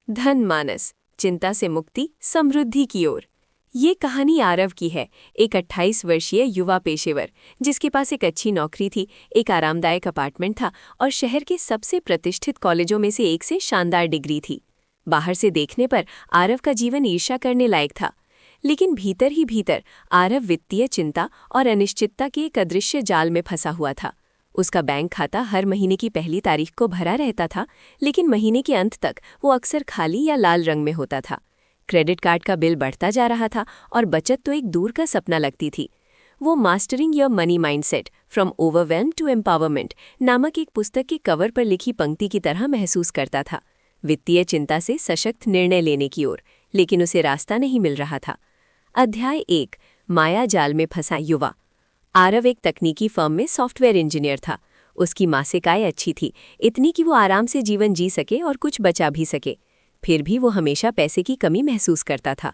धनमानस, चिंता से मुक्ति, समृद्धि की ओर। ये कहानी आरव की है, एक 28 वर्षीय युवा पेशेवर जिसके पास एक अच्छी नौकरी थी, एक आरामदायक अपार्टमेंट था और शहर के सबसे प्रतिष्ठित कॉलेजों में से एक से शानदार डिग्री थी। बाहर से देखने पर आरव का जीवन ईर्ष्या करने लायक था, लेकिन भीतर ही भीतर आरव वित्तीय चिंता और अनिश्चितता के एक अदृश्य जाल में फंसा हुआ था। उसका बैंक खाता हर महीने की पहली तारीख को भरा रहता था, लेकिन महीने के अंत तक वो अक्सर खाली या लाल रंग में होता था। क्रेडिट कार्ड का बिल बढ़ता जा रहा था और बचत तो एक दूर का सपना लगती थी। वो mastering your money mindset from overwhelm to empowerment नामक एक पुस्तक के कवर पर लिखी पंक्ति की तरह महसूस करता था, वित्तीय चिंता से सशक्त निर्णय लेने की ओर, लेकिन उसे रास्ता नहीं मिल रहा था। अध्याय 1, माया जाल में फंसा युवा। आरव एक तकनीकी फर्म में सॉफ्टवेयर इंजीनियर था। उसकी मासिक आय अच्छी थी, इतनी कि वो आराम से जीवन जी सके और कुछ बचा भी सके। फिर भी वो हमेशा पैसे की कमी महसूस करता था।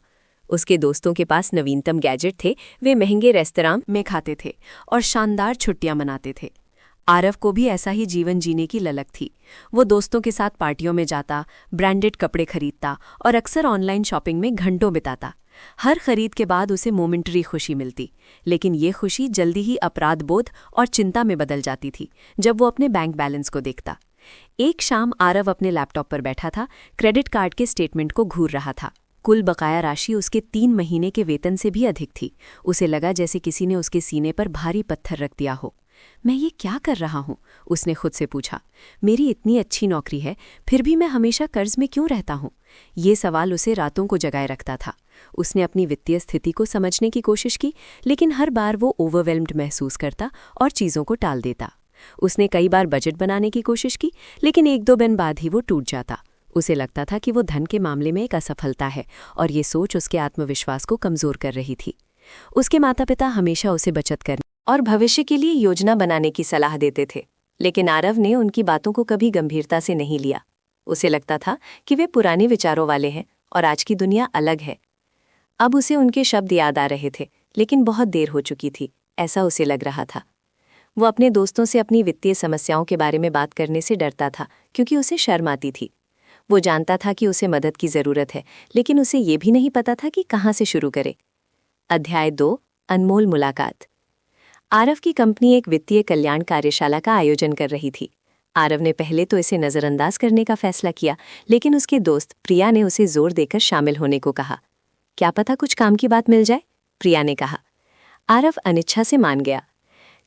उसके दोस्तों के पास नवीनतम गैजेट थे, वे महंगे रेस्तरां में खाते थे और शानदार छुट्टियां मनाते थे। आरव को भी ऐसा ही जीवन जीने की ललक थी। वो दोस्तों के साथ पार्टियों में जाता, ब्रांडेड कपड़े खरीदता और अक्सर ऑनलाइन शॉपिंग में घंटों बिताता। हर खरीद के बाद उसे मोमेंटरी खुशी मिलती, लेकिन ये खुशी जल्दी ही अपराध बोध और चिंता में बदल जाती थी जब वो अपने बैंक बैलेंस को देखता। एक शाम आरव अपने लैपटॉप पर बैठा था, क्रेडिट कार्ड के स्टेटमेंट को घूर रहा था। कुल बकाया राशि उसके 3 महीने के वेतन से भी अधिक थी। उसे लगा जैसे किसी ने उसके सीने पर भारी पत्थर रख दिया हो। मैं ये क्या कर रहा हूँ, उसने खुद से पूछा। मेरी इतनी अच्छी नौकरी है, फिर भी मैं हमेशा कर्ज में क्यों रहता हूँ? ये सवाल उसे रातों को जगाए रखता था। उसने अपनी वित्तीय स्थिति को समझने की कोशिश की, लेकिन हर बार वो ओवरवेल्म्ड महसूस करता और चीज़ों को टाल देता। उसने कई बार बजट बनाने की कोशिश की, लेकिन 1-2 दिन बाद ही वो टूट जाता। उसे लगता था कि वो धन के मामले में एक असफलता है और ये सोच उसके आत्मविश्वास को कमज़ोर कर रही थी। उसके माता पिता हमेशा उसे बचत करने और भविष्य के लिए योजना बनाने की सलाह देते थे, लेकिन आरव ने उनकी बातों को कभी गंभीरता से नहीं लिया। उसे लगता था कि वे पुराने विचारों वाले हैं और आज की दुनिया अलग है। अब उसे उनके शब्द याद आ रहे थे, लेकिन बहुत देर हो चुकी थी, ऐसा उसे लग रहा था। वो अपने दोस्तों से अपनी वित्तीय समस्याओं के बारे में बात करने से डरता था, क्योंकि उसे शर्म आती थी। वो जानता था कि उसे मदद की ज़रूरत है, लेकिन उसे ये भी नहीं पता था कि कहाँ से शुरू करे। अध्याय 2, अनमोल मुलाकात। आरव की कंपनी एक वित्तीय कल्याण कार्यशाला का आयोजन कर रही थी। आरव ने पहले तो इसे नज़रअंदाज करने का फैसला किया, लेकिन उसके दोस्त प्रिया ने उसे जोर देकर शामिल होने को कहा। क्या पता कुछ काम की बात मिल जाए, प्रिया ने कहा। आरव अनिच्छा से मान गया।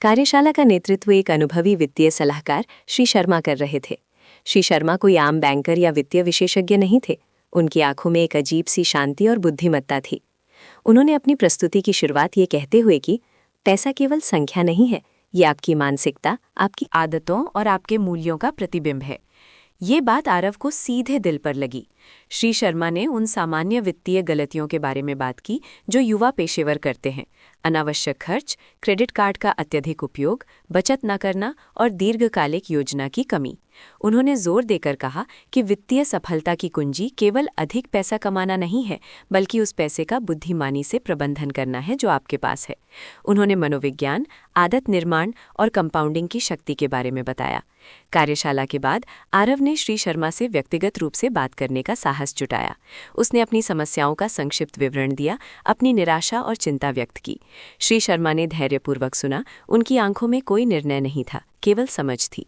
कार्यशाला का नेतृत्व एक अनुभवी वित्तीय सलाहकार श्री शर्मा कर रहे थे। श्री शर्मा कोई आम बैंकर या वित्तीय विशेषज्ञ नहीं थे। उनकी आंखों में एक अजीब सी शांति और बुद्धिमत्ता थी। उन्होंने अपनी प्रस्तुति की शुरुआत ये कहते हुए की, पैसा केवल संख्या नहीं है, ये आपकी मानसिकता, आपकी आदतों और आपके मूल्यों का प्रतिबिंब है। ये बात आरव को सीधे दिल पर लगी। श्री शर्मा ने उन सामान्य वित्तीय गलतियों के बारे में बात की जो युवा पेशेवर करते हैं: अनावश्यक खर्च, क्रेडिट कार्ड का अत्यधिक उपयोग, बचत न करना और दीर्घकालिक योजना की कमी। उन्होंने जोर देकर कहा कि वित्तीय सफलता की कुंजी केवल अधिक पैसा कमाना नहीं है, बल्कि उस पैसे का बुद्धिमानी से प्रबंधन करना है जो आपके पास है। उन्होंने मनोविज्ञान, आदत निर्माण और कंपाउंडिंग की शक्ति के बारे में बताया। कार्यशाला के बाद आरव ने श्री शर्मा से व्यक्तिगत रूप से बात करने का साहस जुटाया। उसने अपनी समस्याओं का संक्षिप्त विवरण दिया, अपनी निराशा और चिंता व्यक्त की। श्री शर्मा ने धैर्यपूर्वक सुना। उनकी आंखों में कोई निर्णय नहीं था, केवल समझ थी।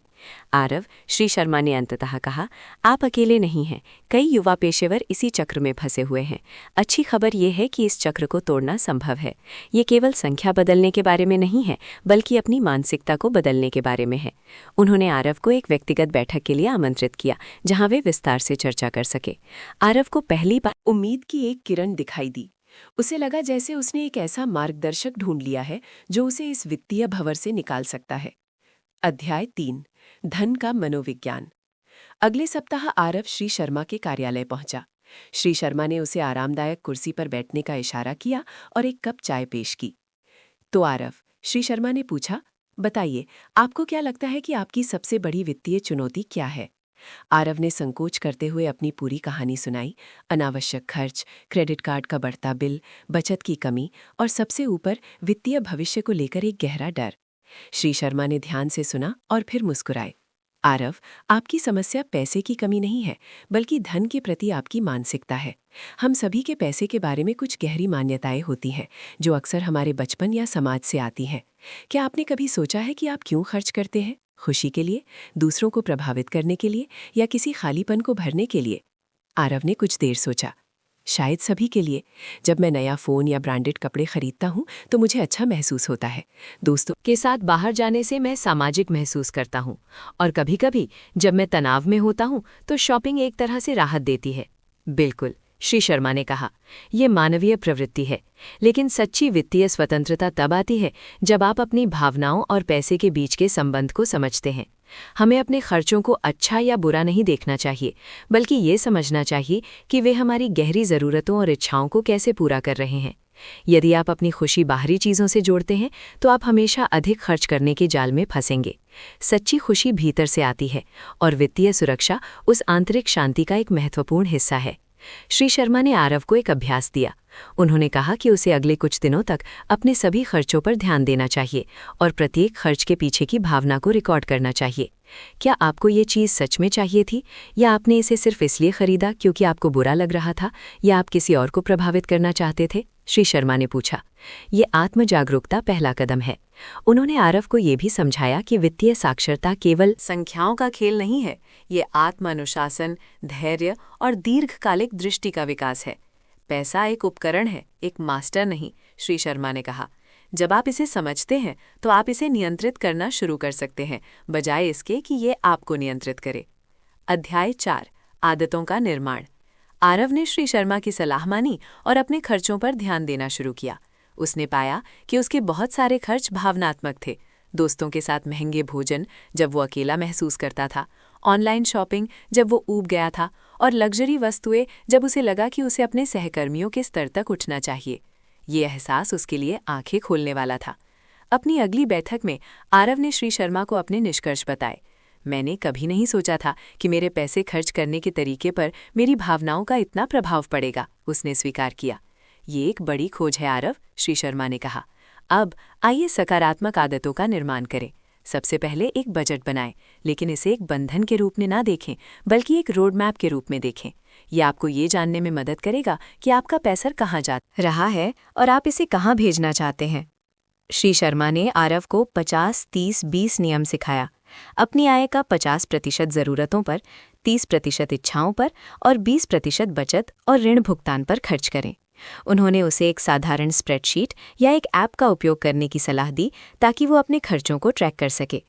आरव, श्री शर्मा ने अंततः कहा, आप अकेले नहीं हैं, कई युवा पेशेवर इसी चक्र में फंसे हुए हैं। अच्छी खबर यह है कि इस चक्र को तोड़ना संभव है। ये केवल संख्या बदलने के बारे में नहीं है, बल्कि अपनी मानसिकता को बदलने के बारे में है। उन्होंने आरव को एक व्यक्तिगत बैठक के लिए आमंत्रित किया, जहां वे विस्तार से चर्चा कर सके। आरव को पहली बार उम्मीद की एक किरण दिखाई दी। उसे लगा जैसे उसने एक ऐसा मार्गदर्शक ढूंढ लिया है जो उसे इस वित्तीय भंवर से निकाल सकता है। अध्याय 3, धन का मनोविज्ञान। अगले सप्ताह आरव श्री शर्मा के कार्यालय पहुंचा। श्री शर्मा ने उसे आरामदायक कुर्सी पर बैठने का इशारा किया और एक कप चाय पेश की। तो आरव, श्री शर्मा ने पूछा, बताइए, आपको क्या लगता है कि आपकी सबसे बड़ी वित्तीय चुनौती क्या है? आरव ने संकोच करते हुए अपनी पूरी कहानी सुनाई। अनावश्यक खर्च, क्रेडिट कार्ड का बढ़ता बिल, बचत की कमी और सबसे ऊपर वित्तीय भविष्य को लेकर एक गहरा डर। श्री शर्मा ने ध्यान से सुना और फिर मुस्कुराए। आरव, आपकी समस्या पैसे की कमी नहीं है, बल्कि धन के प्रति आपकी मानसिकता है। हम सभी के पैसे के बारे में कुछ गहरी मान्यताएं होती हैं, जो अक्सर हमारे बचपन या समाज से आती हैं। क्या आपने कभी सोचा है कि आप क्यों खर्च करते हैं? खुशी के लिए, दूसरों को प्रभावित करने के लिए, या किसी खालीपन को भरने के लिए? आरव ने कुछ देर सोचा। शायद सभी के लिए। जब मैं नया फ़ोन या ब्रांडेड कपड़े खरीदता हूँ तो मुझे अच्छा महसूस होता है। दोस्तों के साथ बाहर जाने से मैं सामाजिक महसूस करता हूँ। और कभी-कभी जब मैं तनाव में होता हूँ तो शॉपिंग एक तरह से राहत देती है। बिल्कुल, श्री शर्मा ने कहा, ये मानवीय प्रवृत्ति है। लेकिन सच्ची वित्तीय स्वतंत्रता तब आती है जब आप अपनी भावनाओं और पैसे के बीच के संबंध को समझते हैं। हमें अपने खर्चों को अच्छा या बुरा नहीं देखना चाहिए, बल्कि ये समझना चाहिए कि वे हमारी गहरी ज़रूरतों और इच्छाओं को कैसे पूरा कर रहे हैं। यदि आप अपनी खुशी बाहरी चीज़ों से जोड़ते हैं तो आप हमेशा अधिक खर्च करने के जाल में फंसेंगे। सच्ची खुशी भीतर से आती है और वित्तीय सुरक्षा उस आंतरिक शांति का एक महत्वपूर्ण हिस्सा है। श्री शर्मा ने आरव को एक अभ्यास दिया। उन्होंने कहा कि उसे अगले कुछ दिनों तक अपने सभी खर्चों पर ध्यान देना चाहिए और प्रत्येक खर्च के पीछे की भावना को रिकॉर्ड करना चाहिए। क्या आपको ये चीज़ सच में चाहिए थी, या आपने इसे सिर्फ इसलिए खरीदा क्योंकि आपको बुरा लग रहा था, या आप किसी और को प्रभावित करना चाहते थे? श्री शर्मा ने पूछा। ये आत्म जागरूकता पहला कदम है। उन्होंने आरव को ये भी समझाया कि वित्तीय साक्षरता केवल संख्याओं का खेल नहीं है, ये आत्म अनुशासन, धैर्य और दीर्घकालिक दृष्टि का विकास है। पैसा एक उपकरण है, एक मास्टर नहीं, श्री शर्मा ने कहा। जब आप इसे समझते हैं तो आप इसे नियंत्रित करना शुरू कर सकते हैं, बजाय इसके कि ये आपको नियंत्रित करे। अध्याय 4, आदतों का निर्माण। आरव ने श्री शर्मा की सलाह मानी और अपने खर्चों पर ध्यान देना शुरू किया। उसने पाया कि उसके बहुत सारे खर्च भावनात्मक थे। दोस्तों के साथ महंगे भोजन जब वो अकेला महसूस करता था, ऑनलाइन शॉपिंग जब वो ऊब गया था, और लग्जरी वस्तुएं जब उसे लगा कि उसे अपने सहकर्मियों के स्तर तक उठना चाहिए। ये एहसास उसके लिए आंखें खोलने वाला था। अपनी अगली बैठक में आरव ने श्री शर्मा को अपने निष्कर्ष बताए। मैंने कभी नहीं सोचा था कि मेरे पैसे खर्च करने के तरीके पर मेरी भावनाओं का इतना प्रभाव पड़ेगा, उसने स्वीकार किया। ये एक बड़ी खोज है आरव, श्री शर्मा ने कहा। अब आइए सकारात्मक आदतों का निर्माण करें। सबसे पहले एक बजट बनाएं, लेकिन इसे एक बंधन के रूप में ना देखें, बल्कि एक रोड मैप के रूप में देखें। ये आपको ये जानने में मदद करेगा कि आपका पैसा कहाँ जा रहा है और आप इसे कहाँ भेजना चाहते हैं। श्री शर्मा ने आरव को 50-30-20 नियम सिखाया। अपनी आय का 50% ज़रूरतों पर, 30% इच्छाओं पर और 20% बचत और ऋण भुगतान पर खर्च करें। उन्होंने उसे एक साधारण स्प्रेडशीट या एक ऐप का उपयोग करने की सलाह दी ताकि वो अपने खर्चों को ट्रैक कर सके।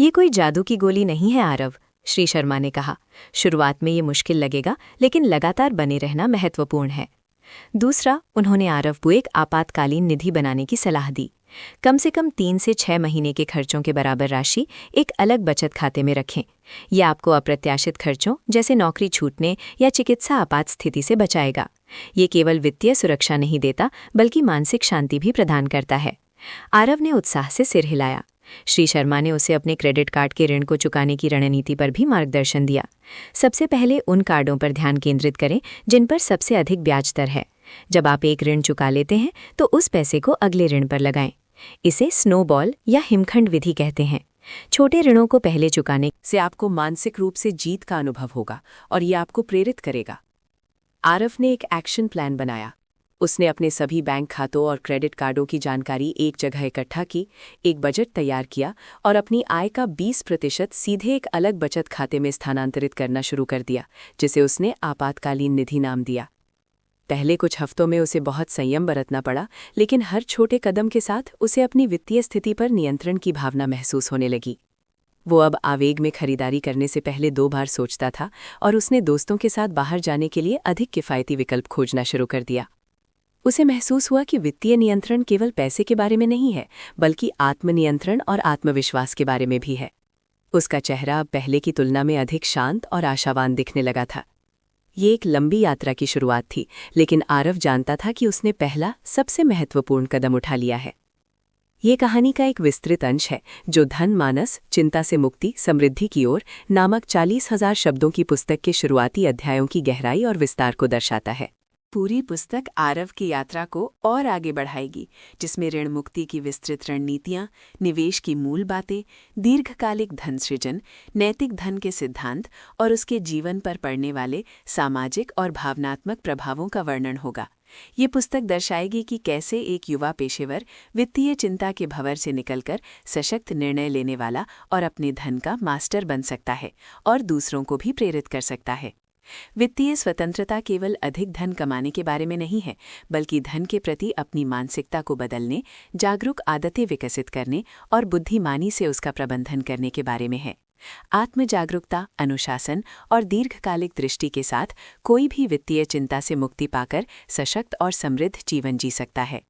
ये कोई जादू की गोली नहीं है आरव, श्री शर्मा ने कहा। शुरुआत में ये मुश्किल लगेगा, लेकिन लगातार बने रहना महत्वपूर्ण है। दूसरा, उन्होंने आरव को एक आपातकालीन निधि बनाने की सलाह दी। कम से कम 3 से 6 महीने के खर्चों के बराबर राशि एक अलग बचत खाते में रखें। यह आपको अप्रत्याशित खर्चों जैसे नौकरी छूटने या चिकित्सा आपात स्थिति से बचाएगा। ये केवल वित्तीय सुरक्षा नहीं देता, बल्कि मानसिक शांति भी प्रदान करता है। आरव ने उत्साह से सिर हिलाया। श्री शर्मा ने उसे अपने क्रेडिट कार्ड के ऋण को चुकाने की रणनीति पर भी मार्गदर्शन दिया। सबसे पहले उन कार्डों पर ध्यान केंद्रित करें जिन पर सबसे अधिक ब्याज दर है। जब आप एक ऋण चुका लेते हैं तो उस पैसे को अगले ऋण पर लगाएं। इसे स्नोबॉल या हिमखंड विधि कहते हैं। छोटे ऋणों को पहले चुकाने से आपको मानसिक रूप से जीत का अनुभव होगा और ये आपको प्रेरित करेगा। आरव ने एक एक्शन प्लान बनाया। उसने अपने सभी बैंक खातों और क्रेडिट कार्डों की जानकारी एक जगह इकट्ठा की, एक बजट तैयार किया और अपनी आय का 20% सीधे एक अलग बचत खाते में स्थानांतरित करना शुरू कर दिया, जिसे उसने आपातकालीन निधि नाम दिया। पहले कुछ हफ्तों में उसे बहुत संयम बरतना पड़ा, लेकिन हर छोटे कदम के साथ उसे अपनी वित्तीय स्थिति पर नियंत्रण की भावना महसूस होने लगी। वो अब आवेग में खरीदारी करने से पहले 2 बार सोचता था और उसने दोस्तों के साथ बाहर जाने के लिए अधिक किफ़ायती विकल्प खोजना शुरू कर दिया। उसे महसूस हुआ कि वित्तीय नियंत्रण केवल पैसे के बारे में नहीं है, बल्कि आत्मनियंत्रण और आत्मविश्वास के बारे में भी है। उसका चेहरा अब पहले की तुलना में अधिक शांत और आशावान दिखने लगा था। ये एक लंबी यात्रा की शुरुआत थी, लेकिन आरव जानता था कि उसने पहला सबसे महत्वपूर्ण कदम उठा लिया है। ये कहानी का एक विस्तृत अंश है जो धन मानस, चिंता से मुक्ति, समृद्धि की ओर नामक 40,000 शब्दों की पुस्तक के शुरुआती अध्यायों की गहराई और विस्तार को दर्शाता है। पूरी पुस्तक आरव की यात्रा को और आगे बढ़ाएगी, जिसमें ऋण मुक्ति की विस्तृत रणनीतियां, निवेश की मूल बातें, दीर्घकालिक धन सृजन, नैतिक धन के सिद्धांत और उसके जीवन पर पड़ने वाले सामाजिक और भावनात्मक प्रभावों का वर्णन होगा। ये पुस्तक दर्शाएगी कि कैसे एक युवा पेशेवर वित्तीय चिंता के भंवर से निकलकर सशक्त निर्णय लेने वाला और अपने धन का मास्टर बन सकता है और दूसरों को भी प्रेरित कर सकता है। वित्तीय स्वतंत्रता केवल अधिक धन कमाने के बारे में नहीं है, बल्कि धन के प्रति अपनी मानसिकता को बदलने, जागरूक आदतें विकसित करने और बुद्धिमानी से उसका प्रबंधन करने के बारे में है। आत्म जागरूकता, अनुशासन और दीर्घकालिक दृष्टि के साथ कोई भी वित्तीय चिंता से मुक्ति पाकर सशक्त और समृद्ध जीवन जी सकता है।